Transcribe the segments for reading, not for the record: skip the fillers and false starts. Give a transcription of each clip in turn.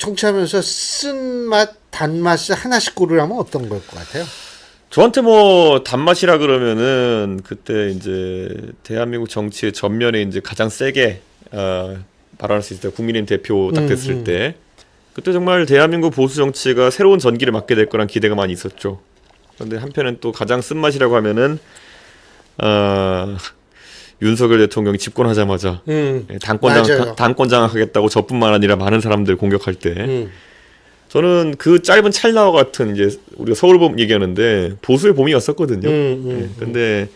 청취하면서 쓴맛, 단맛을 하나씩 고르라면 어떤 걸 것 같아요? 저한테 뭐 단맛이라 그러면은 그때 이제 대한민국 정치의 전면에 이제 가장 세게 발언할 수 있을 때 국민의힘 대표 딱 됐을 때 그때 정말 대한민국 보수 정치가 새로운 전기를 맞게 될 거란 기대가 많이 있었죠. 그런데 한편은 또 가장 쓴맛이라고 하면은 윤석열 대통령이 집권하자마자 당권 장악하겠다고 저뿐만 아니라 많은 사람들 공격할 때 저는 그 짧은 찰나와 같은 이제 우리가 서울봄 얘기하는데 보수의 봄이 왔었거든요. 근데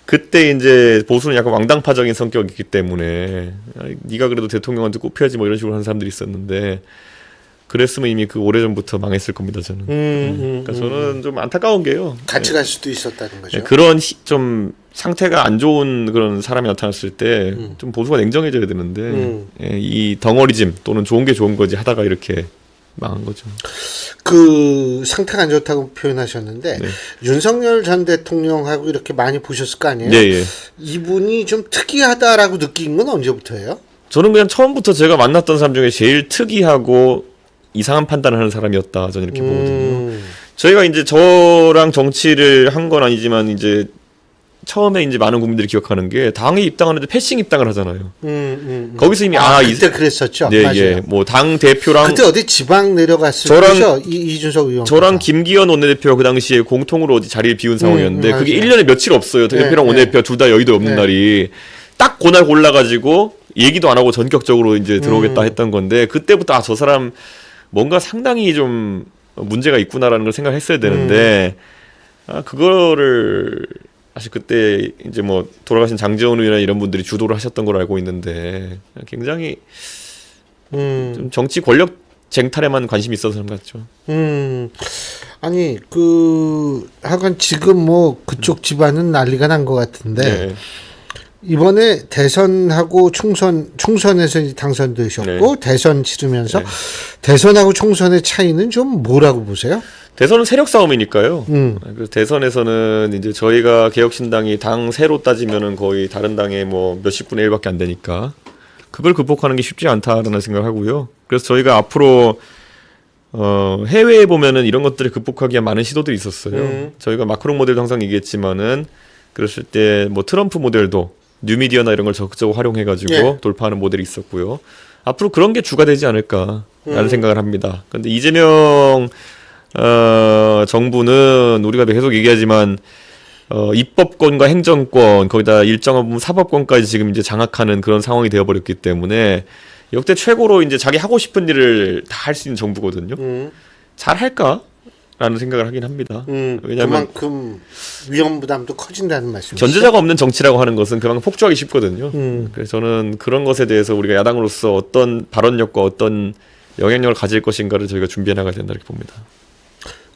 그때 이제 보수는 약간 왕당파적인 성격이기 때문에 네가 그래도 대통령한테 꼽혀야지 뭐 이런 식으로 하는 사람들이 있었는데 그랬으면 이미 그 오래전부터 망했을 겁니다, 저는. 그러니까 저는 좀 안타까운 게요. 같이 갈 수도 있었다는 거죠. 그런 좀 상태가 안 좋은 그런 사람이 나타났을 때 좀 보수가 냉정해져야 되는데 이 덩어리짐 또는 좋은 게 좋은 거지 하다가 이렇게 망한 거죠. 그 상태가 안 좋다고 표현하셨는데 네. 윤석열 전 대통령하고 이렇게 많이 보셨을 거 아니에요? 네, 이분이 좀 특이하다라고 느낀 건 언제부터예요? 저는 그냥 처음부터 제가 만났던 사람 중에 제일 특이하고 이상한 판단을 하는 사람이었다. 저는 이렇게 보거든요. 저희가 이제 저랑 정치를 한 건 아니지만 이제 처음에 이제 많은 국민들이 기억하는 게 당에 입당하는데 패싱 입당을 하잖아요. 거기서 이미 그때 그랬었죠. 네, 맞아요. 예, 뭐 당 대표랑 그때 어디 지방 내려갔을 때죠. 이준석 의원. 저랑 김기현 원내대표가 그 당시에 공통으로 어디 자리를 비운 상황이었는데 그게 1년에 며칠 없어요. 대표랑 원내대표 둘 다 여의도 없는 날이 딱 그날 골라가지고 얘기도 안 하고 전격적으로 이제 들어오겠다 했던 건데 그때부터 저 사람 뭔가 상당히 좀 문제가 있구나라는 걸 생각했어야 되는데 그거를 사실 그때 이제 뭐 돌아가신 장제원 의원이나 이런 분들이 주도를 하셨던 걸로 알고 있는데 굉장히 좀 정치 권력 쟁탈에만 관심이 있어서 그런 것 같죠. 아니 하여간 지금 뭐 그쪽 집안은 난리가 난 것 같은데 네. 이번에 대선하고 총선에서 이제 당선되셨고 대선 치르면서 대선하고 총선의 차이는 좀 뭐라고 보세요? 대선은 세력 싸움이니까요. 그래서 대선에서는 이제 저희가 개혁신당이 당 세로 따지면은 거의 다른 당의 뭐 몇십 분의 1밖에 안 되니까 그걸 극복하는 게 쉽지 않다라는 생각을 하고요. 그래서 저희가 앞으로 해외에 보면은 이런 것들을 극복하기 위한 많은 시도들이 있었어요. 저희가 마크롱 모델도 항상 얘기했지만은 그랬을 때 뭐 트럼프 모델도 뉴미디어나 이런 걸 적극적으로 활용해가지고 돌파하는 모델이 있었고요. 앞으로 그런 게 주가 되지 않을까라는 생각을 합니다. 그런데 이재명 정부는 우리가 계속 얘기하지만 입법권과 행정권 거기다 일정한 부분 사법권까지 지금 이제 장악하는 그런 상황이 되어버렸기 때문에 역대 최고로 이제 자기 하고 싶은 일을 다 할 수 있는 정부거든요. 잘 할까? 라는 생각을 하긴 합니다. 왜냐하면 그만큼 위험 부담도 커진다는 말씀이시죠. 견제자가 없는 정치라고 하는 것은 그만큼 폭주하기 쉽거든요. 그래서 저는 그런 것에 대해서 우리가 야당으로서 어떤 발언력과 어떤 영향력을 가질 것인가를 저희가 준비해 나가야 된다 이렇게 봅니다.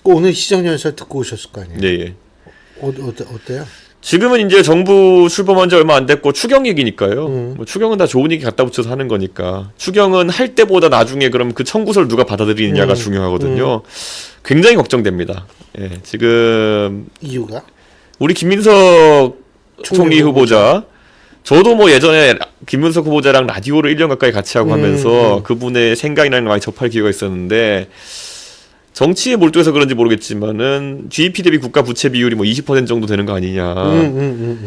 오늘 시정연설 듣고 오셨을 거 아니에요? 네. 어때요? 지금은 이제 정부 출범한 지 얼마 안 됐고 추경 얘기니까요. 뭐 추경은 다 좋은 얘기 갖다 붙여서 하는 거니까. 추경은 할 때보다 나중에 그럼 그 청구서를 누가 받아들이느냐가 중요하거든요. 굉장히 걱정됩니다. 예, 지금 이유가? 우리 김민석 총리 후보자. 저도 뭐 예전에 김민석 후보자랑 라디오를 1년 가까이 같이 하고 하면서 그분의 생각이나 많이 접할 기회가 있었는데 정치에 몰두해서 그런지 모르겠지만은 GDP 대비 국가 부채 비율이 뭐 20% 정도 되는 거 아니냐.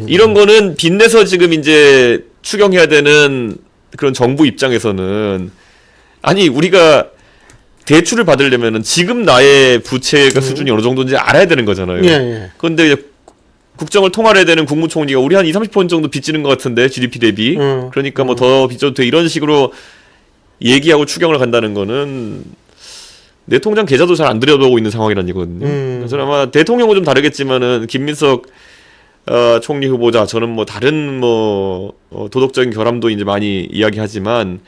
이런 거는 빚내서 지금 이제 추경해야 되는 그런 정부 입장에서는 아니 우리가 대출을 받으려면은 지금 나의 부채가 수준이 어느 정도인지 알아야 되는 거잖아요. 그런데 국정을 통할해야 되는 국무총리가 우리 한 20-30% 정도 빚지는 것 같은데 GDP 대비. 그러니까 뭐 더 빚져도 돼 이런 식으로 얘기하고 추경을 간다는 거는 내 통장 계좌도 잘 안 들여다보고 있는 상황이란 얘기거든요. 그래서 아마 대통령은 좀 다르겠지만은 김민석 총리 후보자 저는 뭐 다른 뭐 도덕적인 결함도 이제 많이 이야기하지만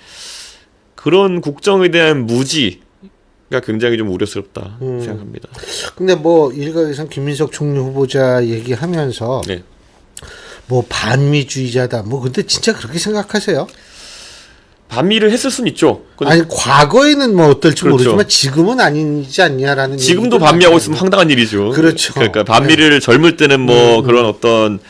그런 국정에 대한 무지가 굉장히 좀 우려스럽다 생각합니다. 근데 뭐 일각에선 김민석 총리 후보자 얘기하면서 뭐 반미주의자다 뭐 근데 진짜 그렇게 생각하세요? 반미를 했을 수는 있죠. 아니 과거에는 뭐 어떨지 그렇죠. 모르지만 지금은 아니지 않냐라는 지금도 반미하고 있으면 황당한 일이죠. 그렇죠. 그러니까 반미를 젊을 때는 뭐 그런 어떤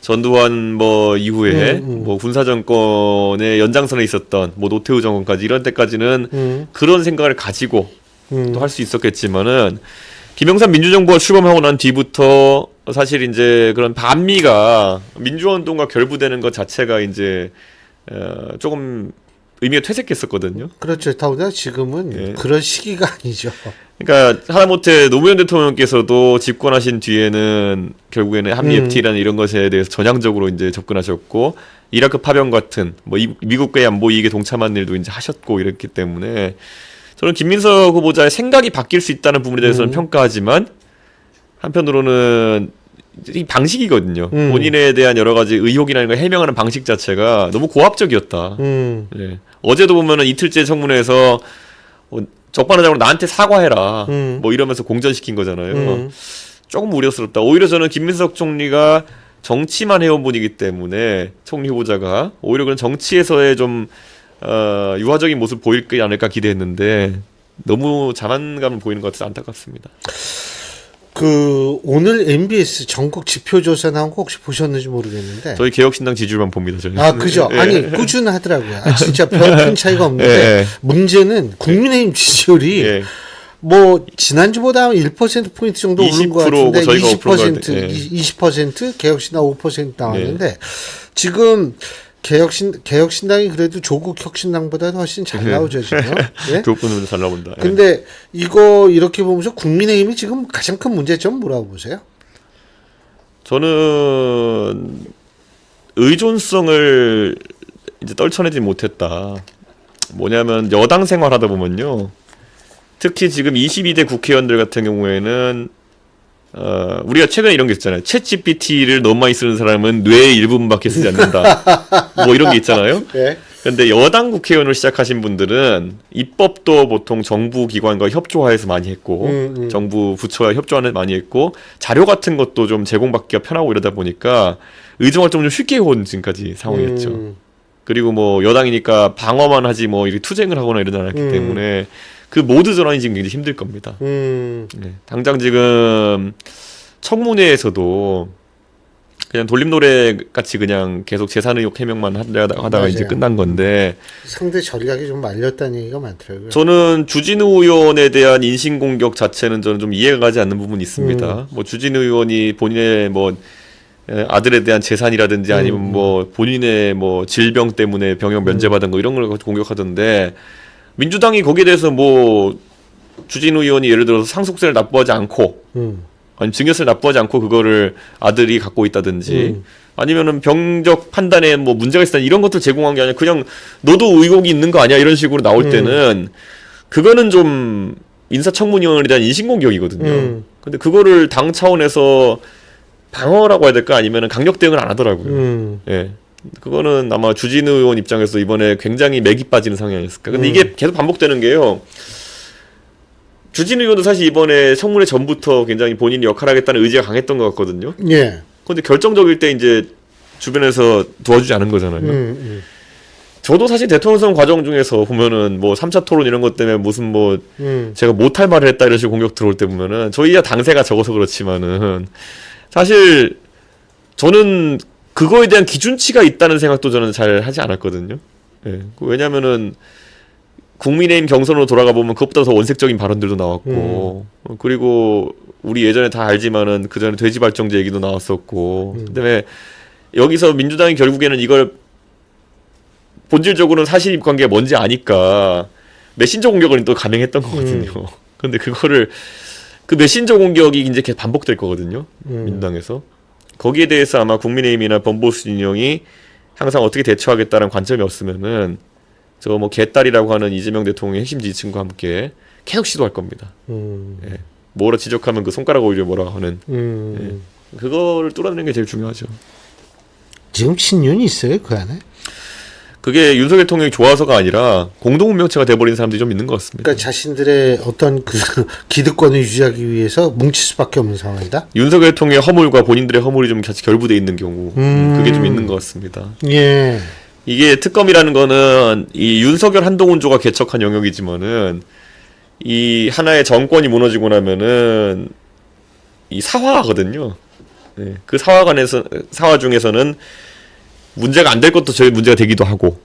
전두환 뭐 이후에 뭐 군사 정권의 연장선에 있었던 뭐 노태우 정권까지 이런 때까지는 그런 생각을 가지고 또 할 수 있었겠지만은 김영삼 민주정부가 출범하고 난 뒤부터 사실 이제 그런 반미가 민주화운동과 결부되는 것 자체가 이제 조금 의미가 퇴색했었거든요. 그렇죠. 더구나 지금은 예. 그런 시기가 아니죠. 그러니까 하다못해 노무현 대통령께서도 집권하신 뒤에는 결국에는 한미 FTA라는 이런 것에 대해서 전향적으로 이제 접근하셨고 이라크 파병 같은 뭐 미국과의 안보 이익에 동참한 일도 이제 하셨고 이랬기 때문에 저는 김민석 후보자의 생각이 바뀔 수 있다는 부분에 대해서는 평가하지만 한편으로는 이 방식이거든요. 본인에 대한 여러 가지 의혹이라는 걸 해명하는 방식 자체가 너무 고압적이었다. 예. 어제도 보면은 이틀째 청문회에서 적반하장으로 나한테 사과해라. 뭐 이러면서 공전시킨 거잖아요. 조금 우려스럽다. 오히려 저는 김민석 총리가 정치만 해온 분이기 때문에 총리 후보자가 오히려 그런 정치에서의 좀 유화적인 모습 보이지 않을까 기대했는데 너무 자만감을 보이는 것 같아서 안타깝습니다. 오늘 MBS 전국 지표조사 나온 거 혹시 보셨는지 모르겠는데. 저희 개혁신당 지지율만 봅니다. 저희. 아, 그죠. 예. 아니, 꾸준하더라고요. 진짜 별 큰 차이가 없는데. 예. 문제는 국민의힘 지지율이 예. 뭐 지난주보다 1%포인트 정도 오른 것 20%고 같은데 저희가 20%, 5%가, 예. 20% 개혁신당 5% 나왔는데 지금 개혁신당이 그래도 조국 혁신당보다도 훨씬 잘 나오죠 지금. 예? 교육분으로 잘 나온다. 예. 근데 이거 이렇게 보면서 국민의힘이 지금 가장 큰 문제점 뭐라고 보세요? 저는 의존성을 이제 떨쳐내지 못했다. 뭐냐면 여당 생활하다 보면요. 특히 지금 22대 국회의원들 같은 경우에는 우리가 최근에 이런 게 있잖아요. 챗GPT를 너무 많이 쓰는 사람은 뇌의 일부분밖에 쓰지 않는다. 뭐 이런 게 있잖아요. 네. 근데 여당 국회의원을 시작하신 분들은 입법도 보통 정부 기관과 협조하에서 많이 했고 정부 부처와 협조하는 많이 했고 자료 같은 것도 좀 제공받기가 편하고 이러다 보니까 의정활동 좀 쉽게 해온 지금까지 상황이었죠. 그리고 뭐 여당이니까 방어만 하지 뭐 이렇게 투쟁을 하거나 이러지 않았기 때문에 그 모두 전환이 지금 굉장히 힘들 겁니다. 네. 당장 지금 청문회에서도 그냥 돌림노래 같이 그냥 계속 재산 의혹 해명만 하다가 맞아요. 이제 끝난 건데 상대 전략이 좀 말렸다는 얘기가 많더라고요. 저는 주진우 의원에 대한 인신공격 자체는 저는 좀 이해가 가지 않는 부분이 있습니다. 뭐 주진우 의원이 본인의 뭐 아들에 대한 재산이라든지 아니면 뭐 본인의 뭐 질병 때문에 병역 면제받은 거 이런 걸 공격하던데 민주당이 거기에 대해서 뭐 주진우 의원이 예를 들어서 상속세를 납부하지 않고 아니 증여세를 납부하지 않고 그거를 아들이 갖고 있다든지 아니면은 병적 판단에 뭐 문제가 있다 이런 것들 제공한 게 아니라 그냥 너도 의혹이 있는 거 아니야 이런 식으로 나올 때는 그거는 좀 인사청문위원회에 대한 인신공격이거든요. 근데 그거를 당 차원에서 방어라고 해야 될까 아니면은 강력 대응을 안 하더라고요. 예. 그거는 아마 주진우 의원 입장에서 이번에 굉장히 맥이 빠지는 상황이었을까. 근데 이게 계속 반복되는 게요. 주진우 의원도 사실 이번에 청문회 전부터 굉장히 본인이 역할하겠다는 의지가 강했던 것 같거든요. 예. 그런데 결정적일 때 이제 주변에서 도와주지 않은 거잖아요. 저도 사실 대통령 선거 과정 중에서 보면은 뭐 3차 토론 이런 것 때문에 무슨 뭐 제가 못할 말을 했다 이런 식으로 공격 들어올 때 보면은 저희야 당세가 적어서 그렇지만은 사실 저는 그거에 대한 기준치가 있다는 생각도 저는 잘 하지 않았거든요. 예. 왜냐면은 국민의힘 경선으로 돌아가 보면 그것보다 더 원색적인 발언들도 나왔고 그리고 우리 예전에 다 알지만은 그 전에 돼지 발정제 얘기도 나왔었고 그다음에 여기서 민주당이 결국에는 이걸 본질적으로는 사실 관계가 뭔지 아니까 메신저 공격은 또 가능했던 거거든요. 근데 그거를 그 메신저 공격이 이제 계속 반복될 거거든요. 민주당에서. 거기에 대해서 아마 국민의힘이나 범보수 진영이 항상 어떻게 대처하겠다는 관점이 없으면은 저 뭐 개딸이라고 하는 이재명 대통령의 핵심 지지층과 함께 계속 시도할 겁니다. 예. 뭐라 지적하면 그 손가락 올려 뭐라 하는 예. 그거를 뚫어내는 게 제일 중요하죠. 지금 친윤이 있어요 그 안에? 그게 윤석열 대통령이 좋아서가 아니라 공동운명체가 돼버린 사람들이 좀 있는 것 같습니다. 그러니까 자신들의 어떤 그 기득권을 유지하기 위해서 뭉칠 수밖에 없는 상황이다. 윤석열 대통령의 허물과 본인들의 허물이 좀 같이 결부돼 있는 경우 그게 좀 있는 것 같습니다. 예. 이게 특검이라는 거는 이 윤석열 한동훈조가 개척한 영역이지만은 이 하나의 정권이 무너지고 나면은 이 사화거든요. 네. 그 사화 중에서는 문제가 안 될 것도 저희 문제가 되기도 하고.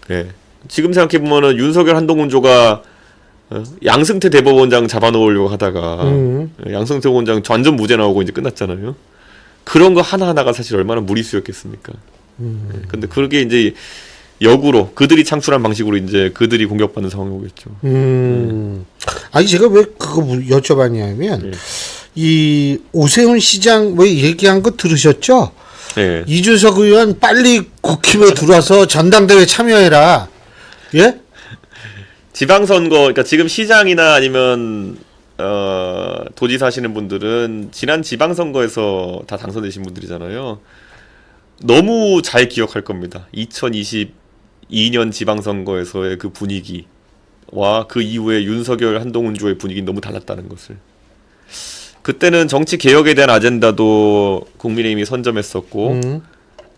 네. 지금 생각해 보면은 윤석열 한동훈조가 양승태 대법원장 잡아놓으려고 하다가 양승태 대법원장 완전 무죄 나오고 이제 끝났잖아요. 그런 거 하나하나가 사실 얼마나 무리수였겠습니까. 근데 그게 이제 역으로 그들이 창출한 방식으로 이제 그들이 공격받는 상황이 오겠죠. 아니 제가 왜 그거 여쭤봤냐면 이 오세훈 시장 왜 얘기한 거 들으셨죠? 네. 이준석 의원 빨리 국힘에 들어와서 전당대회 참여해라. 예? 지방선거, 그러니까 지금 시장이나 아니면 도지사 하시는 분들은 지난 지방선거에서 다 당선되신 분들이잖아요. 너무 잘 기억할 겁니다. 2022년 지방선거에서의 그 분위기와 그 이후에 윤석열 한동훈조의 분위기는 너무 달랐다는 것을. 그때는 정치 개혁에 대한 아젠다도 국민의힘이 선점했었고,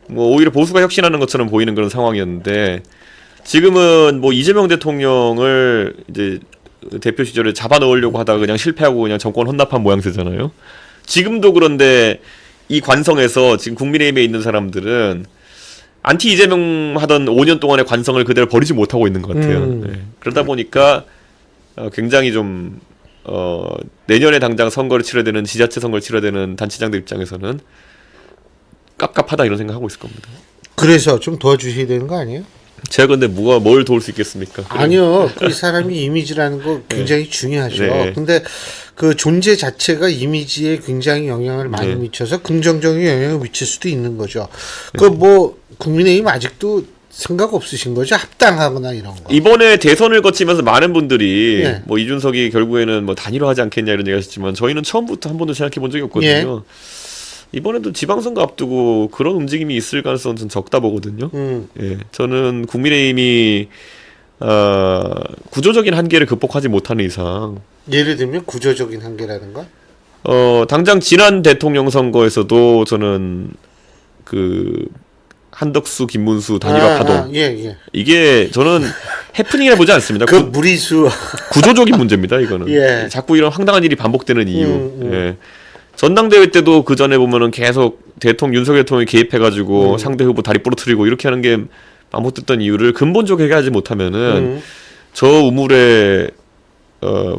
뭐 오히려 보수가 혁신하는 것처럼 보이는 그런 상황이었는데, 지금은 뭐 이재명 대통령을 이제 대표 시절에 잡아넣으려고 하다가 그냥 실패하고 그냥 정권 헌납한 모양새잖아요. 지금도 그런데 이 관성에서 지금 국민의힘에 있는 사람들은 안티 이재명 하던 5년 동안의 관성을 그대로 버리지 못하고 있는 것 같아요. 네. 그러다 보니까 굉장히 좀 내년에 당장 선거를 치러야 되는 지자체 선거를 치러야 되는 단체장들 입장에서는 깝깝하다 이런 생각하고 있을 겁니다. 그래서 좀 도와주셔야 되는 거 아니에요? 제가 근데 뭘 도울 수 있겠습니까? 아니요. 그 사람이 이미지라는 거 굉장히 중요하죠. 네. 근데 그 존재 자체가 이미지에 굉장히 영향을 많이 미쳐서 긍정적인 영향을 미칠 수도 있는 거죠. 그 뭐 국민의힘 아직도 생각 없으신 거죠? 합당하거나 이런 거. 이번에 대선을 거치면서 많은 분들이 뭐 이준석이 결국에는 뭐 단일화하지 않겠냐 이런 얘기하셨지만 저희는 처음부터 한 번도 생각해 본 적이 없거든요. 이번에도 지방선거 앞두고 그런 움직임이 있을 가능성은 좀 적다 보거든요. 예, 저는 국민의힘이 구조적인 한계를 극복하지 못하는 이상, 예를 들면 구조적인 한계라든가? 당장 지난 대통령 선거에서도 저는 그 한덕수, 김문수 단일화 파동, 이게 저는 해프닝이라 보지 않습니다. 그 무리수 구조적인 문제입니다. 이거는 자꾸 이런 황당한 일이 반복되는 이유. 예. 전당대회 때도 그 전에 보면은 계속 윤석열 대통령이 개입해가지고 상대 후보 다리 부러뜨리고 이렇게 하는 게 반복됐던 이유를 근본적으로 해결하지 못하면은 저 우물에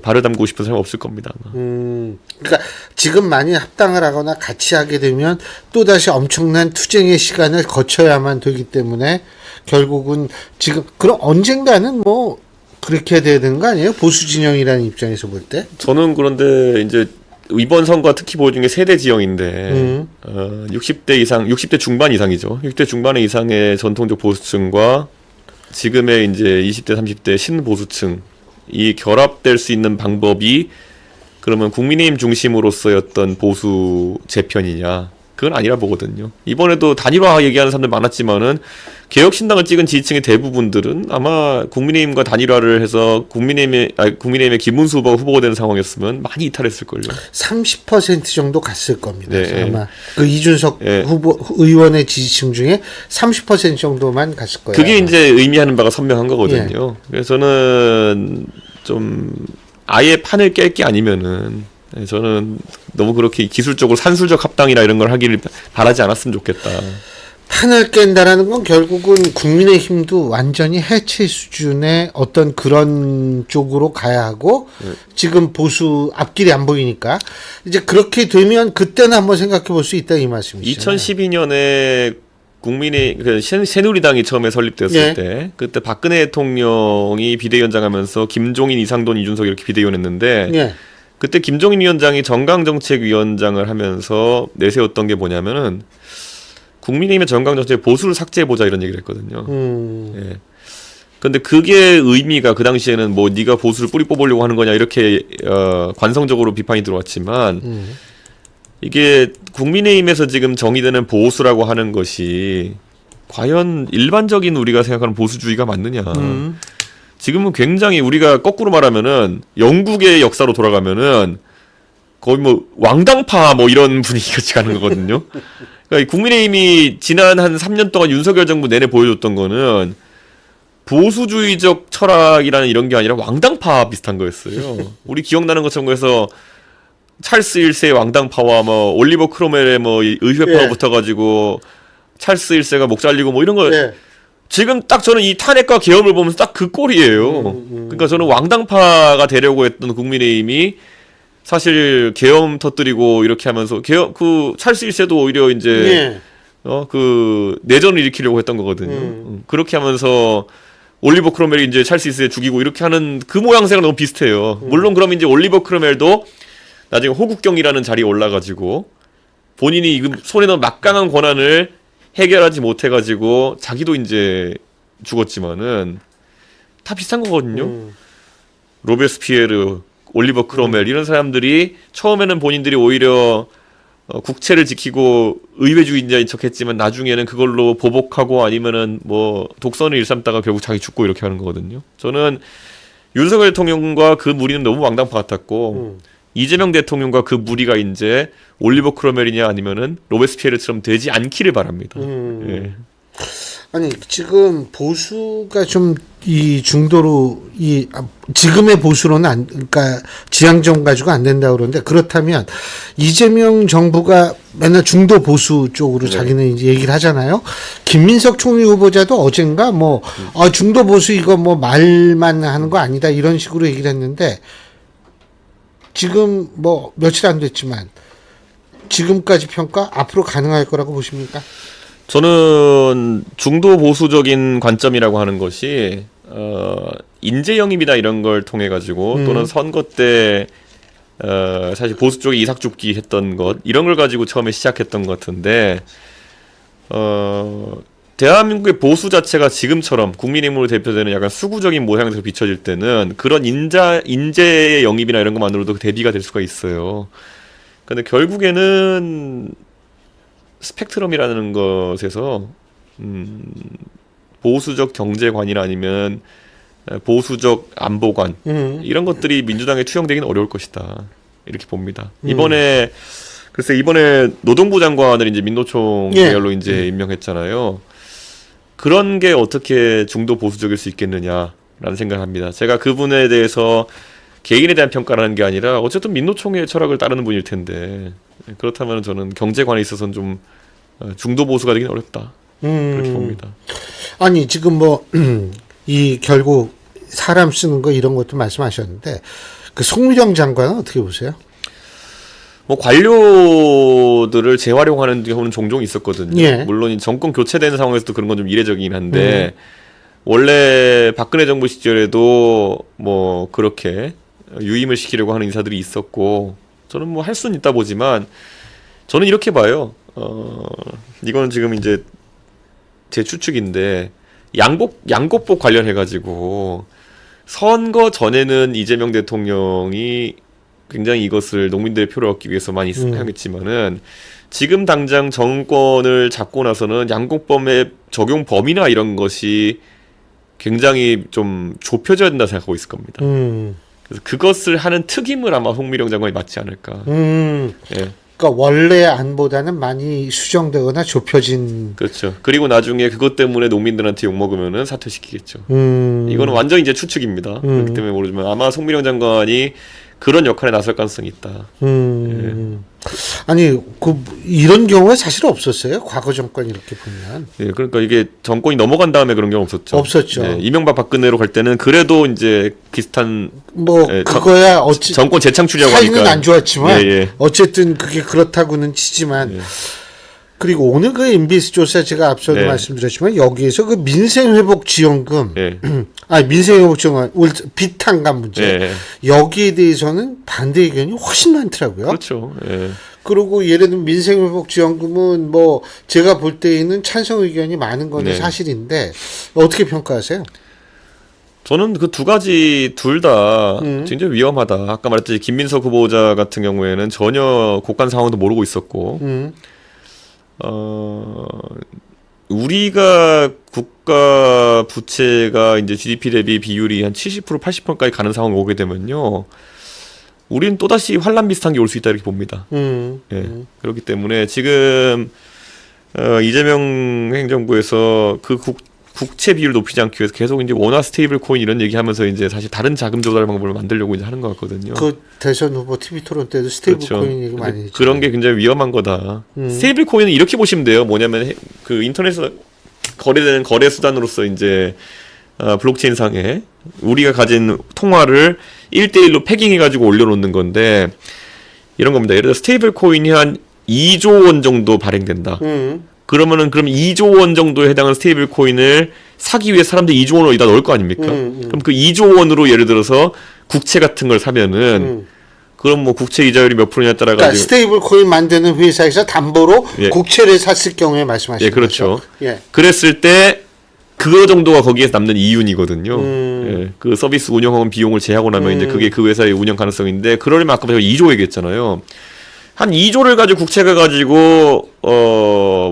발을 담고 싶은 사람 없을 겁니다. 그러니까 지금 많이 합당을 하거나 같이 하게 되면 또 다시 엄청난 투쟁의 시간을 거쳐야만 되기 때문에 결국은 지금 그럼 언젠가는 뭐 그렇게 돼야 되는 거 아니에요? 보수 진영이라는 입장에서 볼 때? 저는 그런데 이제 이번 선거가 특히 보여준 게 세대 지형인데 60대 이상, 60대 중반 이상이죠. 60대 중반의 이상의 전통적 보수층과 지금의 이제 20대, 30대 신보수층 이 결합될 수 있는 방법이 그러면 국민의힘 중심으로서의 어떤 보수 재편이냐? 그건 아니라 보거든요. 이번에도 단일화 얘기하는 사람들 많았지만은 개혁신당을 찍은 지지층의 대부분들은 아마 국민의힘과 단일화를 해서 국민의힘의 김문수 후보가 되는 상황이었으면 많이 이탈했을걸요. 30% 정도 갔을 겁니다. 아마 그 이준석 후보 의원의 지지층 중에 30% 정도만 갔을 거예요. 그게 이제 의미하는 바가 선명한 거거든요. 그래서 저는 좀 아예 판을 깰 게 아니면은 저는 너무 그렇게 기술적으로 산술적 합당이라 이런 걸 하기를 바라지 않았으면 좋겠다. 판을 깬다라는 건 결국은 국민의힘도 완전히 해체 수준의 어떤 그런 쪽으로 가야 하고 지금 보수 앞길이 안 보이니까 이제 그렇게 되면 그때는 한번 생각해 볼 수 있다 이 말씀이시죠. 2012년에 새누리당이 처음에 설립됐을 때 그때 박근혜 대통령이 비대위원장하면서 김종인, 이상돈, 이준석 이렇게 비대위원했는데 그때 김종인 위원장이 정강정책위원장을 하면서 내세웠던 게 뭐냐면은 국민의힘의 정강정책 보수를 삭제해보자 이런 얘기를 했거든요. 근데 그게 의미가 그 당시에는 뭐 네가 보수를 뿌리 뽑으려고 하는 거냐 이렇게 관성적으로 비판이 들어왔지만 이게 국민의힘에서 지금 정의되는 보수라고 하는 것이 과연 일반적인 우리가 생각하는 보수주의가 맞느냐. 지금은 굉장히 우리가 거꾸로 말하면은 영국의 역사로 돌아가면은 거의 뭐 왕당파 뭐 이런 분위기같이 가는 거거든요. 그러니까 국민의힘이 지난 한 3년 동안 윤석열 정부 내내 보여줬던 거는 보수주의적 철학이라는 이런 게 아니라 왕당파 비슷한 거였어요. 우리 기억나는 것처럼 그래서 찰스 1세의 왕당파와 뭐 올리버 크롬웰의 뭐 의회파가 예. 붙어가지고 찰스 1세가 목 잘리고 뭐 이런 거 예. 지금 딱 저는 이 탄핵과 계엄을 보면서 딱 그 꼴이에요. 그러니까 저는 왕당파가 되려고 했던 국민의힘이 사실 계엄 터뜨리고 이렇게 하면서 계엄 그 찰스 1세도 오히려 이제 예. 그 내전을 일으키려고 했던 거거든요. 그렇게 하면서 올리버 크롬웰이 이제 찰스 1세 죽이고 이렇게 하는 그 모양새가 너무 비슷해요. 물론 그럼 이제 올리버 크롬웰도 나중에 호국경이라는 자리에 올라가지고 본인이 이 손에 넣은 막강한 권한을 해결하지 못해가지고 자기도 이제 죽었지만은 다 비슷한 거거든요. 로베스피에르, 올리버 크롬웰 이런 사람들이 처음에는 본인들이 오히려 국채를 지키고 의회주의자인 척했지만 나중에는 그걸로 보복하고 아니면은 뭐 독선을 일삼다가 결국 자기 죽고 이렇게 하는 거거든요. 저는 윤석열 대통령과 그 무리는 너무 왕당파 같았고 이재명 대통령과 그 무리가 이제 올리버 크롬웰이냐 아니면은 로베스피에르처럼 되지 않기를 바랍니다. 예. 아니 지금 보수가 좀 이 중도로 지금의 보수로는 그러니까 지향점 가지고 안 된다 그러는데 그렇다면 이재명 정부가 맨날 중도 보수 쪽으로 자기는 이제 얘기를 하잖아요. 김민석 총리 후보자도 어젠가 뭐 중도 보수 이거 뭐 말만 하는 거 아니다 이런 식으로 얘기를 했는데 지금 뭐 며칠 안 됐지만 지금까지 평가 앞으로 가능할 거라고 보십니까? 저는 중도 보수적인 관점이라고 하는 것이 인재 영입이나 이런 걸 통해 가지고 또는 선거 때 사실 보수 쪽이 이삭죽기 했던 것 이런 걸 가지고 처음에 시작했던 것 같은데 대한민국의 보수 자체가 지금처럼 국민의힘으로 대표되는 약간 수구적인 모양새로 비춰질 때는 그런 인재의 영입이나 이런 것만으로도 대비가 될 수가 있어요. 근데 결국에는 스펙트럼이라는 것에서 보수적 경제관이나 아니면 보수적 안보관 이런 것들이 민주당에 투영되기는 어려울 것이다 이렇게 봅니다. 이번에 노동부 장관을 이제 민노총 계열로 이제 임명했잖아요. 그런 게 어떻게 중도 보수적일 수 있겠느냐라는 생각을 합니다. 제가 그분에 대해서 개인에 대한 평가라는 게 아니라 어쨌든 민노총의 철학을 따르는 분일 텐데 그렇다면 저는 경제관에 있어서는 좀 중도 보수가 되긴 어렵다 그렇게 봅니다. 아니 지금 뭐 이 결국 사람 쓰는 거 이런 것도 말씀하셨는데 그 송미령 장관은 어떻게 보세요? 뭐 관료들을 재활용하는 경우는 종종 있었거든요. 예. 물론 정권 교체된 상황에서도 그런 건 좀 이례적이긴 한데 원래 박근혜 정부 시절에도 뭐 그렇게 유임을 시키려고 하는 인사들이 있었고 저는 뭐 할 수는 있다 보지만 저는 이렇게 봐요. 이거는 지금 이제 제 추측인데 양곡법 관련해 가지고 선거 전에는 이재명 대통령이 굉장히 이것을 농민들의 표를 얻기 위해서 많이 사용했지만은 지금 당장 정권을 잡고 나서는 양곡법의 적용 범위나 이런 것이 굉장히 좀 좁혀져야 된다 생각하고 있을 겁니다. 그래서 그것을 하는 특임을 아마 홍미령 장관이 맡지 않을까. 예. 그러니까 원래 안보다는 많이 수정되거나 좁혀진. 그렇죠. 그리고 나중에 그것 때문에 농민들한테 욕 먹으면은 사퇴시키겠죠. 이거는 완전 이제 추측입니다. 그렇기 때문에 모르지만 아마 송미령 장관이 그런 역할에 나설 가능성이 있다. 예. 아니 이런 경우가 사실 없었어요. 과거 정권 이렇게 보면. 예, 그러니까 이게 정권이 넘어간 다음에 그런 경우 없었죠. 없었죠. 예, 이명박 박근혜로 갈 때는 그래도 이제 비슷한 뭐 예, 그거야 정권 재창출이라고 사이는 하니까 안 좋았지만 예. 어쨌든 그게 그렇다고는 치지만 예. 그리고 오늘 그 MBS 조사 제가 앞서도 네. 말씀드렸지만 여기에서 그 민생회복지원금 예. 민생회복지원금 비탄감 문제 예. 여기에 대해서는 반대 의견이 훨씬 많더라고요. 그렇죠. 예. 그리고 예를 들면 민생회복지원금은 뭐 제가 볼 때에는 찬성 의견이 많은 건 네. 사실인데 어떻게 평가하세요? 저는 그 두 가지 둘 다 굉장히 위험하다. 아까 말했듯이 김민석 후보자 같은 경우에는 전혀 국간 상황도 모르고 있었고 우리가 국가 부채가 이제 GDP 대비 비율이 한 70% 80%까지 가는 상황이 오게 되면요. 우리는 또다시 환란 비슷한 게 올 수 있다 이렇게 봅니다. 예. 그렇기 때문에 지금 이재명 행정부에서 그 국채 비율을 높이지 않기 위해서 계속 이제 원화 스테이블 코인 이런 얘기하면서 이제 사실 다른 자금 조달 방법을 만들려고 이제 하는 것 같거든요. 그 대선 후보 TV 토론 때도 스테이블 그렇죠. 코인 얘기 많이 했죠. 그런 게 굉장히 위험한 거다. 스테이블 코인은 이렇게 보시면 돼요. 뭐냐면 그 인터넷에서 거래되는 거래 수단으로서 이제 블록체인 상에 우리가 가진 통화를 1대1로 패깅해가지고 올려놓는 건데 이런 겁니다. 예를 들어 스테이블 코인이 한 2조 원 정도 발행된다. 그러면 2조 원 정도에 해당하는 스테이블 코인을 사기 위해 사람들이 2조 원을 여기다 넣을 거 아닙니까? 그럼 그 2조 원으로 예를 들어서 국채 같은 걸 사면은 그럼 뭐 국채 이자율이 몇 프로냐에 따라 그러니까 가지고 스테이블 코인 만드는 회사에서 담보로 예. 국채를 샀을 경우에 말씀하시는 예, 그렇죠. 거죠. 예. 그랬을 때 그거 정도가 거기에서 남는 이윤이거든요. 예, 그 서비스 운영하는 비용을 제하고 나면 이제 그게 그 회사의 운영 가능성인데 그러려면 아까 제가 2조 얘기했잖아요. 한 2조를 가지고 국채가 가지고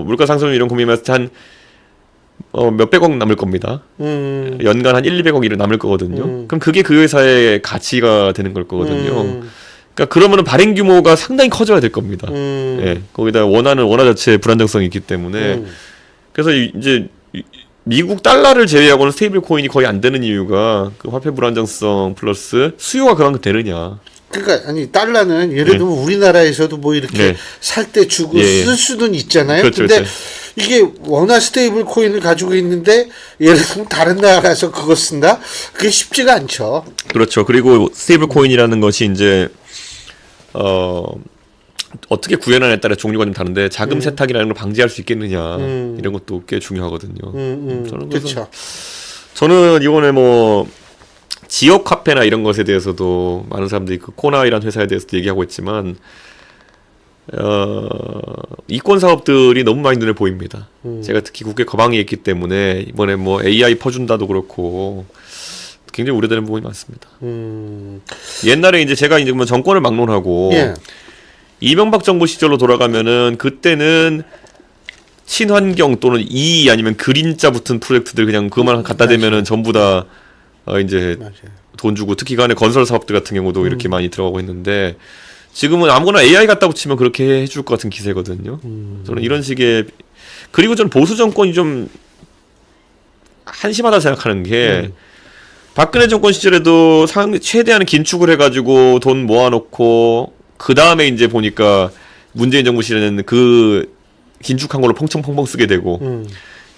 물가 상승 이런 고민했을 때 한 몇백억 남을 겁니다. 연간 한 1, 200억 이런 남을 거거든요. 그럼 그게 그 회사의 가치가 되는 걸 거거든요. 그러니까 그러면은 발행 규모가 상당히 커져야 될 겁니다. 예, 거기다 원화 자체의 불안정성이 있기 때문에 그래서 이제 미국 달러를 제외하고는 스테이블 코인이 거의 안 되는 이유가 그 화폐 불안정성 플러스 수요가 그만큼 되느냐. 그러니까 아니 달러는 예를 들면 우리나라에서도 뭐 이렇게 네. 살 때 주고 예. 쓸 수는 있잖아요. 그렇죠, 근데 그렇죠. 이게 원화 스테이블 코인을 가지고 있는데 예를 들면 다른 나라 가서 그거 쓴다? 그게 쉽지가 않죠. 그렇죠. 그리고 스테이블 코인이라는 것이 이제 어떻게 구현하냐에 따라 종류가 좀 다른데 자금 세탁이라는 걸 방지할 수 있겠느냐 이런 것도 꽤 중요하거든요. 저는 그래서 그렇죠. 저는 이번에 뭐 지역 화폐나 이런 것에 대해서도 많은 사람들이 그 코나이라는 회사에 대해서도 얘기하고 있지만 이권 사업들이 너무 많이 눈에 보입니다. 제가 특히 국회 거방에 있기 때문에 이번에 뭐 AI 퍼준다도 그렇고 굉장히 우려되는 부분이 많습니다. 옛날에 이제 제가 이제 뭐 정권을 막론하고 예. 이명박 정부 시절로 돌아가면은 그때는 친환경 또는 E 아니면 그린자 붙은 프로젝트들 그냥 그것만 갖다 대면은 전부 다 이제 맞아요. 돈 주고 특히 간에 건설 사업들 같은 경우도 이렇게 많이 들어가고 있는데 지금은 아무거나 AI 갖다 붙이면 그렇게 해줄 것 같은 기세거든요. 저는 이런 식의 그리고 저는 보수 정권이 좀 한심하다 생각하는 게 박근혜 정권 시절에도 최대한 긴축을 해가지고 돈 모아놓고 그 다음에 이제 보니까 문재인 정부 시절에는 그 긴축한 걸로 펑펑 쓰게 되고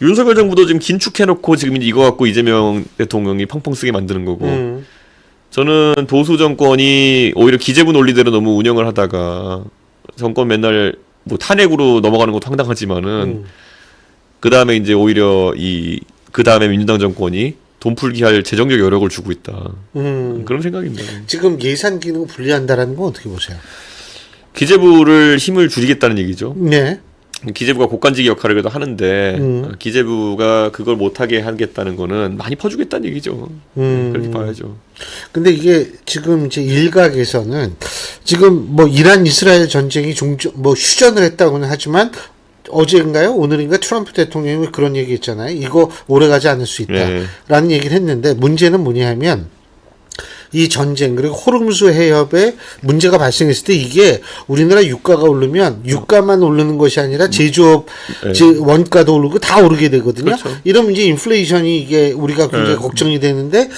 윤석열 정부도 지금 긴축해놓고 지금 이제 이거 갖고 이재명 대통령이 펑펑 쓰게 만드는 거고 저는 보수 정권이 오히려 기재부 논리대로 너무 운영을 하다가 정권 맨날 뭐 탄핵으로 넘어가는 것도 황당하지만은 그 다음에 이제 오히려 그 다음에 민주당 정권이 돈 풀기 할 재정적 여력을 주고 있다. 그런 생각입니다. 지금 예산 기능 분리한다라는 건 어떻게 보세요? 기재부를 힘을 줄이겠다는 얘기죠. 네. 기재부가 국간지기 역할을 그래도 하는데 기재부가 그걸 못하게 하겠다는 거는 많이 퍼주겠다는 얘기죠. 그렇게 봐야죠. 근데 이게 지금 이제 일각에서는 지금 뭐 이란 이스라엘 전쟁이 뭐 휴전을 했다고는 하지만 어제인가요? 오늘인가 트럼프 대통령이 그런 얘기 했잖아요. 이거 오래가지 않을 수 있다라는 네. 얘기를 했는데 문제는 뭐냐면 이 전쟁 그리고 호르무즈 해협에 문제가 발생했을 때 이게 우리나라 유가가 오르면 유가만 오르는 것이 아니라 제조업 원가도 오르고 다 오르게 되거든요. 그렇죠. 이러면 이제 인플레이션이 이게 우리가 굉장히 걱정이 되는데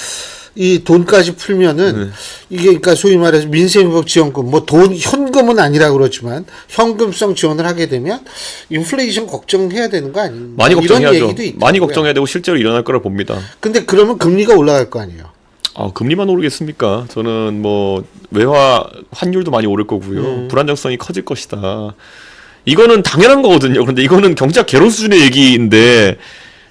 이 돈까지 풀면은 이게 그러니까 소위 말해서 민생회복 지원금 뭐 돈 현금은 아니라 그렇지만 현금성 지원을 하게 되면 인플레이션 걱정해야 되는 거 아닌가? 많이 걱정해야죠. 이런 얘기도 있더라고요. 많이 걱정해야 되고 실제로 일어날 거라 봅니다. 근데 그러면 금리가 올라갈 거 아니에요. 금리만 오르겠습니까? 저는 뭐 외화 환율도 많이 오를 거고요. 불안정성이 커질 것이다. 이거는 당연한 거거든요. 그런데 이거는 경제학 개론 수준의 얘기인데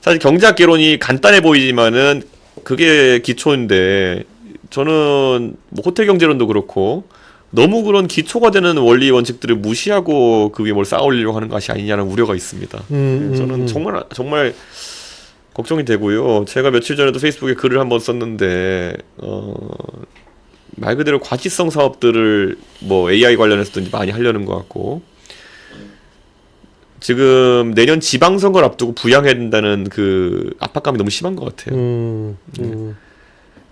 사실 경제학 개론이 간단해 보이지만은 그게 기초인데 저는 뭐 호텔 경제론도 그렇고 너무 그런 기초가 되는 원리 원칙들을 무시하고 그 위에 뭘 쌓아올리려고 하는 것이 아니냐는 우려가 있습니다. 저는 정말 걱정이 되고요. 제가 며칠 전에도 페이스북에 글을 한번 썼는데 말 그대로 과시성 사업들을 뭐 AI 관련해서도 많이 하려는 것 같고 지금 내년 지방선거를 앞두고 부양해야 된다는 그 압박감이 너무 심한 것 같아요.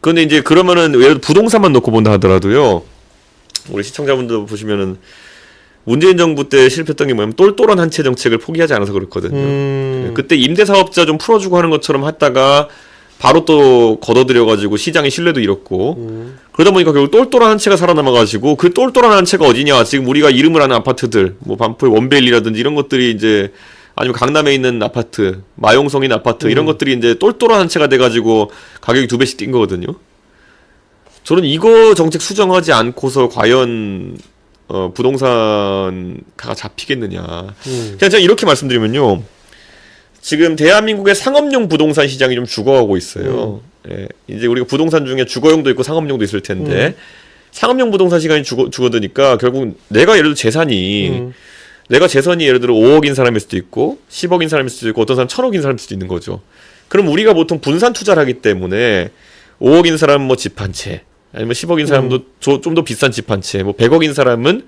그런데 이제 그러면은 예를 들어 부동산만 놓고 본다 하더라도요. 우리 시청자분들 보시면은 문재인 정부 때 실패했던 게 뭐냐면 똘똘한 한 채 정책을 포기하지 않아서 그렇거든요. 그때 임대사업자 좀 풀어주고 하는 것처럼 했다가 바로 또 걷어들여가지고 시장의 신뢰도 잃었고 그러다 보니까 결국 똘똘한 한 채가 살아남아가지고 그 똘똘한 한 채가 어디냐 지금 우리가 이름을 아는 아파트들 뭐 반포의 원베일리라든지 이런 것들이 이제 아니면 강남에 있는 아파트 마용성인 아파트 이런 것들이 이제 똘똘한 한 채가 돼가지고 가격이 2배씩 뛴 거거든요. 저는 이거 정책 수정하지 않고서 과연 부동산가가 잡히겠느냐. 그냥 제가 이렇게 말씀드리면요. 지금 대한민국의 상업용 부동산 시장이 좀 죽어가고 있어요. 예, 이제 우리가 부동산 중에 주거용도 있고 상업용도 있을 텐데 상업용 부동산 시장이 죽어드니까 결국 내가 예를 들어 내가 재산이 예를 들어 5억인 사람일 수도 있고 10억인 사람일 수도 있고 어떤 사람 1,000억인 사람일 수도 있는 거죠. 그럼 우리가 보통 분산 투자를 하기 때문에 5억인 사람은 뭐 집 한 채 아니면 10억인 사람도 좀 더 비싼 집 한 채 뭐 100억인 사람은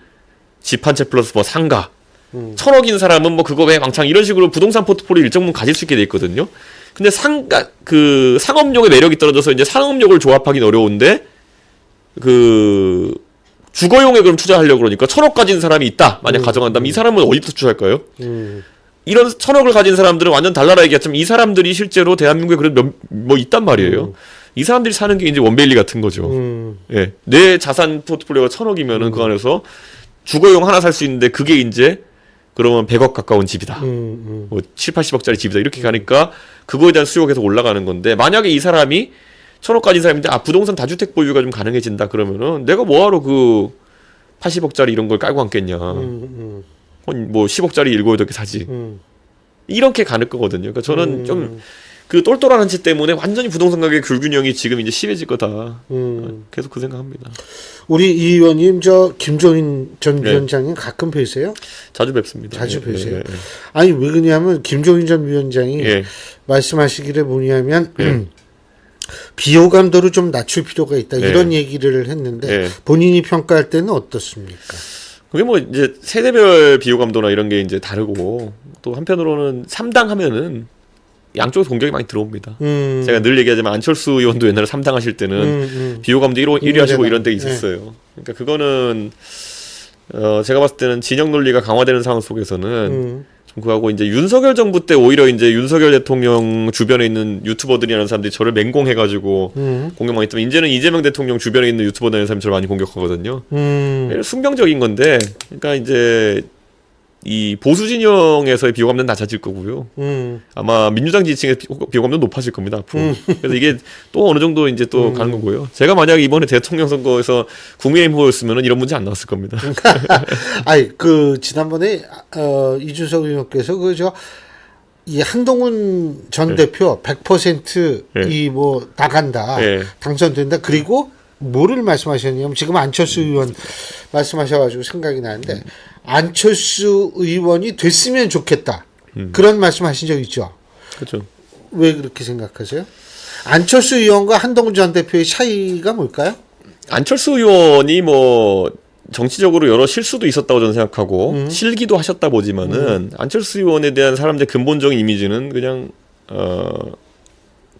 집 한 채 플러스 뭐 상가 1,000억인 사람은 뭐 그거 왜 왕창 이런 식으로 부동산 포트폴리오 일정 부분 가질 수 있게 돼 있거든요. 근데 그 상업용의 매력이 떨어져서 이제 상업용을 조합하기는 어려운데 그 주거용에 그럼 투자하려고 그러니까 1,000억 가진 사람이 있다. 만약 가정한다면 이 사람은 어디부터 투자할까요? 이런 1,000억을 가진 사람들은 완전 달나라 얘기했지만 이 사람들이 실제로 대한민국에 그래도 뭐 있단 말이에요. 이 사람들이 사는 게 이제 원베일리 같은 거죠. 예. 내 자산 포트폴리오가 1,000억이면은 그 안에서 주거용 하나 살 수 있는데 그게 이제 그러면 100억 가까운 집이다. 뭐 7, 80억짜리 집이다. 이렇게 가니까 그거에 대한 수요가 계속 올라가는 건데 만약에 이 사람이 1,000억 가진 사람인데 부동산 다주택 보유가 좀 가능해진다 그러면은 내가 뭐하러 그 80억짜리 이런 걸 깔고 앉겠냐. 뭐 10억짜리 7, 8개 사지. 이렇게 가는 거거든요. 그러니까 저는 좀 그 똘똘한 한 채 때문에 완전히 부동산 가격의 굴균형이 지금 이제 심해질 거다. 계속 그 생각합니다. 우리 이 의원님 저 김종인 전 위원장님 가끔 뵈세요? 자주 뵙습니다. 자주 뵈세요. 아니 왜 그러냐면 김종인 전 위원장이 말씀하시기를 뭐냐면 비호감도를 좀 낮출 필요가 있다 이런 얘기를 했는데 본인이 평가할 때는 어떻습니까? 그게 뭐 이제 세대별 비호감도나 이런 게 이제 다르고 또 한편으로는 3당 하면은 양쪽에서 공격이 많이 들어옵니다. 제가 늘 얘기하지만 안철수 의원도 옛날에 3당 하실 때는 비호감도 1위 하시고 이런 데 있었어요. 그러니까 그거는 제가 봤을 때는 진영 논리가 강화되는 상황 속에서는 좀 그하고 이제 윤석열 정부 때 오히려 이제 윤석열 대통령 주변에 있는 유튜버들이라는 사람들이 저를 맹공해가지고 공격 많이 했지만 이제는 이재명 대통령 주변에 있는 유튜버들이라는 사람이 저를 많이 공격하거든요. 숙명적인 건데 그러니까 이제 이 보수 진영에서의 비호감도는 낮아질 거고요. 아마 민주당 지지층의 비호감도는 높아질 겁니다. 앞으로. 그래서 이게 또 어느 정도 이제 또 가는 거고요. 제가 만약에 이번에 대통령 선거에서 국민의힘 후보였으면 이런 문제 안 나왔을 겁니다. 아니 그 지난번에 이준석 의원께서 그저 이 한동훈 전 대표 100% 이 뭐 나간다 당선된다 그리고 뭐를 말씀하셨냐면 지금 안철수 의원 말씀하셔가지고 생각이 나는데 안철수 의원이 됐으면 좋겠다 그런 말씀하신 적 있죠. 그렇죠. 왜 그렇게 생각하세요? 안철수 의원과 한동훈 전 대표의 차이가 뭘까요? 안철수 의원이 뭐 정치적으로 여러 실수도 있었다고 저는 생각하고 실기도 하셨다 보지만은 안철수 의원에 대한 사람들의 근본적인 이미지는 그냥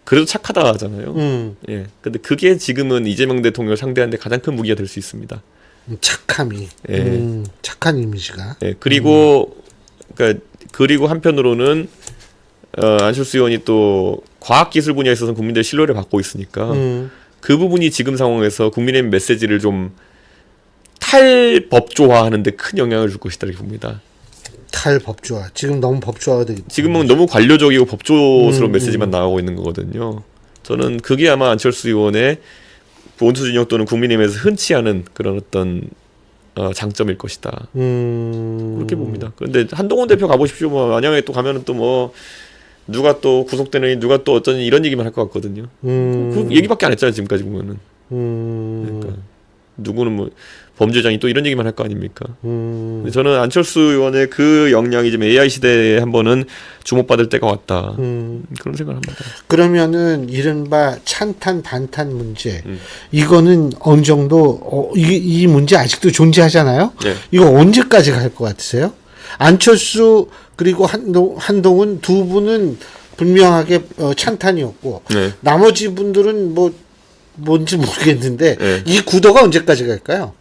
그래도 착하다 하잖아요. 예. 근데 그게 지금은 이재명 대통령을 상대하는데 가장 큰 무기가 될 수 있습니다. 착함이. 착한 이미지가. 예. 그리고 그리고 한편으로는 안철수 의원이 또 과학기술 분야에 있어서 국민들의 신뢰를 받고 있으니까 그 부분이 지금 상황에서 국민의 메시지를 좀 탈법조화하는 데 큰 영향을 줄 것이다 이렇게 봅니다. 탈법조화. 지금 너무 법조화가 되기 지금은 너무 관료적이고 법조스러운 메시지만 나오고 있는 거거든요. 저는 그게 아마 안철수 의원의 보수 진영 또는 국민의힘에서 흔치 않은 그런 어떤 장점일 것이다. 그렇게 봅니다. 그런데 한동훈 대표 가보십시오. 뭐 만약에 또 가면은 또 뭐 누가 또 구속되느니 누가 또 어쩌니 이런 얘기만 할 것 같거든요. 그 얘기밖에 안 했잖아요. 지금까지 보면은. 그러니까 누구는 뭐 범죄자니 또 이런 얘기만 할 거 아닙니까? 근데 저는 안철수 의원의 그 역량이 지금 AI 시대에 한 번은 주목받을 때가 왔다. 그런 생각을 합니다. 그러면은 이른바 찬탄 반탄 문제 이거는 어느 정도 이 문제 아직도 존재하잖아요. 네. 이거 언제까지 갈 것 같으세요? 안철수 그리고 한동훈 두 분은 분명하게 찬탄이었고 네. 나머지 분들은 뭐 뭔지 모르겠는데 네. 이 구도가 언제까지 갈까요?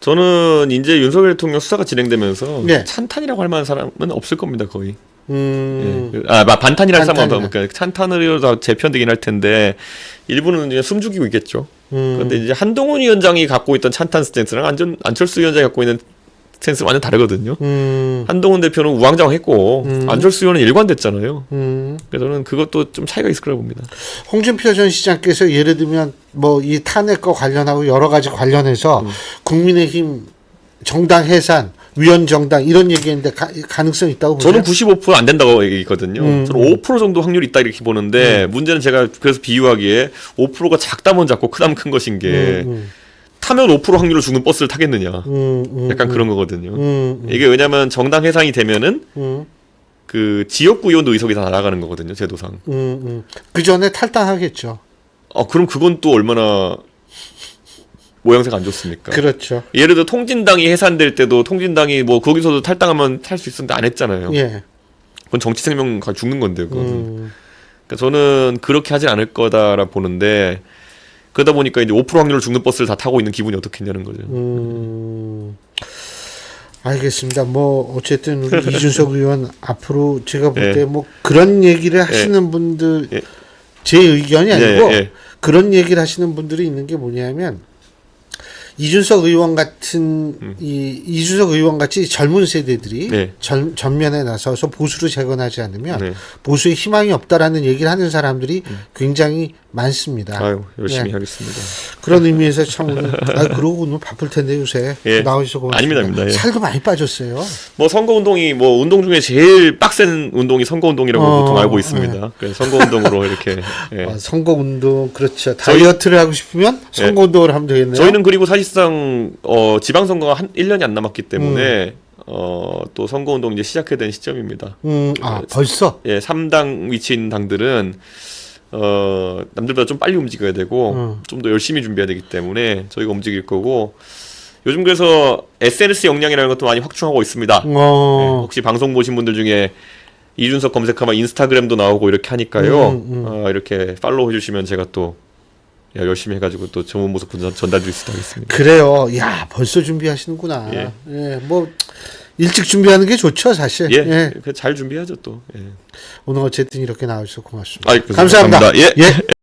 저는 이제 윤석열 대통령 수사가 진행되면서 네. 찬탄이라고 할 만한 사람은 없을 겁니다, 거의. 음. 예. 반탄이라는 사람은 반탄이나. 그러니까 찬탄으로 다 재편되긴 할 텐데 일부는 이제 숨죽이고 있겠죠. 그런데 이제 한동훈 위원장이 갖고 있던 찬탄 스탠스랑 안철수 위원장이 갖고 있는 스탠스는 완전 다르거든요. 한동훈 대표는 우왕좌왕했고 안철수 의원은 일관됐잖아요. 그래서 저는 그것도 좀 차이가 있을 거라고 봅니다. 홍준표 전 시장께서 예를 들면 뭐 이 탄핵과 관련하고 여러 가지 관련해서 국민의힘 정당 해산, 위원 정당 이런 얘기했는데 가능성 있다고 보세요? 저는 95%안 된다고 얘기했거든요. 저는 5% 정도 확률이 있다 이렇게 보는데 문제는 제가 그래서 비유하기에 5%가 작다면 작고 크다면 큰 것인 게 타면 5% 확률로 죽는 버스를 타겠느냐. 약간 그런 거거든요. 이게 왜냐면 정당 해상이 되면은 그 지역구 의원도 의석이 다 날아가는 거거든요. 제도상. 그 전에 탈당하겠죠. 그럼 그건 또 얼마나 모양새가 안 좋습니까? 그렇죠. 예를 들어 통진당이 해산될 때도 통진당이 뭐 거기서도 탈당하면 탈 수 있었는데 안 했잖아요. 예. 그건 정치 생명 죽는 건데요. 그거는. 그러니까 저는 그렇게 하진 않을 거다라 보는데 그러다 보니까 이제 5% 확률로 죽는 버스를 다 타고 있는 기분이 어떻겠냐는 거죠. 알겠습니다. 뭐 어쨌든 우리 이준석 의원 앞으로 제가 볼 예. 때 뭐 그런 얘기를 하시는 분들 예. 제 의견이 아니고 예. 그런 얘기를 하시는 분들이 있는 게 뭐냐면 이준석 의원 같은 이준석 의원 같이 젊은 세대들이 네. 전면에 나서서 보수를 재건하지 않으면 네. 보수에 희망이 없다라는 얘기를 하는 사람들이 굉장히 많습니다. 아유, 열심히 예. 하겠습니다. 그런 의미에서 참 오늘 그러고 오늘 바쁠 텐데 요새 예. 나오셔서 고맙습니다. 아닙니다. 예. 살도 많이 빠졌어요. 뭐 선거 운동이 뭐 운동 중에 제일 빡센 운동이 선거 운동이라고 보통 알고 있습니다. 그래서 선거 운동으로 이렇게 예. 선거 운동 그렇죠. 다이어트를 하고 싶으면 선거 운동을 하면 되겠네요. 저희는 그리고 사실상 지방선거가 한 1년이 안 남았기 때문에 또 선거 운동 이제 시작해야 되는 시점입니다. 벌써? 예, 3당 위치인 당들은 남들보다 좀 빨리 움직여야 되고 좀 더 열심히 준비해야 되기 때문에 저희가 움직일 거고 요즘 그래서 SNS 역량이라는 것도 많이 확충하고 있습니다. 예, 혹시 방송 보신 분들 중에 이준석 검색하면 인스타그램도 나오고 이렇게 하니까요. 이렇게 팔로우 해주시면 제가 또 열심히 해가지고 또 좋은 모습 전달드릴 수 있겠습니다. 그래요. 야 벌써 준비하시는구나. 예. 예, 뭐 일찍 준비하는 게 좋죠, 사실. 예, 잘 준비하죠 또. 예. 오늘 어쨌든 이렇게 나와주셔서 고맙습니다. 아이, 감사합니다. 감사합니다. 예. 예.